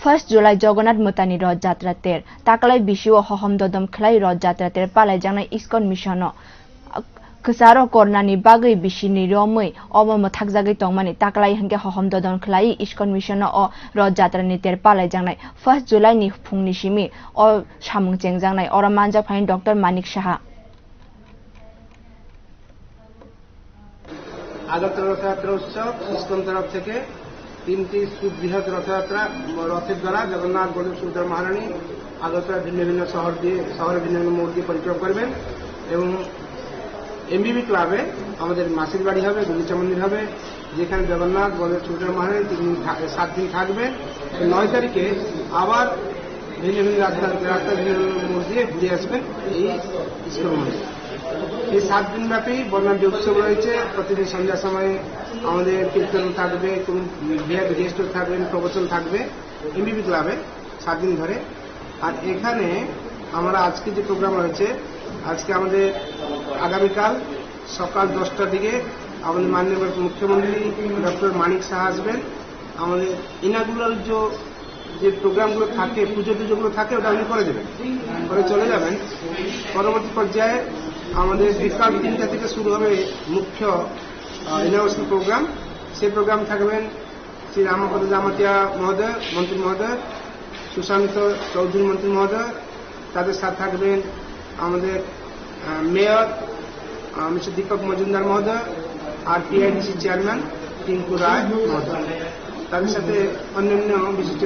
1 जुलाई जगन्नाथ मोतानी रथ जात्रा तेर ताकलाई बिशु हहम ददम खलाई रथ जात्रा तेर पालाई जांगनाय ISKCON mission Kesaro kornani bagai bisini romoi omo mothakjagoi tongmani taklai hingke hohom dodon khlai iskon mission o rod jatra ni ter palai jangnai 1 July ni phungni simi o samung chengjanghnai ora manjak phain Dr. Manik Saha Agartala Rathyatra উৎসব ISKCON তরফ থেকে 3টি সুবৃহৎ রথযাত্রা রথের দ্বারা জগন্নাথ বলদেব সুভদ্রা মহারানী আগরতলা ভিন্ন ভিন্ন শহরে ভিন্ন ভিন্ন মোড় দিয়ে পরিক্রমা করবেন এবং এমবিবি ক্লাবে আমাদের মাসির বাড়ি হবে গুলিচা মন্দির হবে যেখানে জগন্নাথ বলদেব সুভদ্রা মহারানী 7 দিন থাকবে 9 তারিখে আবার ভিন্ন ভিন্ন রাস্তা ভিন্ন মোড় দিয়ে ঘুরে আসবেন এই ইসকন মন্দির এই 7 দিন ব্যাপী বর্ণাঢ্য উৎসব রয়েছে প্রতিদিন সন্ধ্যার সময় আমাদের কীর্তন থাকবে গেস্ট থাকবেন প্রবচন থাকবে এমবিবি ক্লাবে 7 দিন ধরে আর এখানে আমরা আজকে যে প্রোগ্রাম রয়েছে আজকে আমাদের আগামীকাল সকাল 10টার দিকে আমাদের মাননীয় মুখ্যমন্ত্রী ডক্টর মানিক সাহা আসবেন আমাদের ইনাগুরাল যে প্রোগ্রামগুলো থাকে পুজো টুজোগুলো থাকে ওটা উনি করে দেবেন করে চলে যাবেন পরবর্তী পর্যায়ে আমাদের বিকাল 3টা থেকে শুরু হবে মুখ্য ইনোভেশন প্রোগ্রাম সেই প্রোগ্রাম থাকবেন শ্রী রামপদ জামাতিয়া মহোদয় মন্ত্রী মহোদয় সুশান্ত চৌধুরী মন্ত্রী মহোদয় তাদের সাথে থাকবেন আমাদের মেয়র মিস্টার দীপক মজুমদার মহোদয় আর পিআইডিসি চেয়ারম্যান টিঙ্কু রায় মহোদয় তাদের সাথে অন্যান্য বিশিষ্ট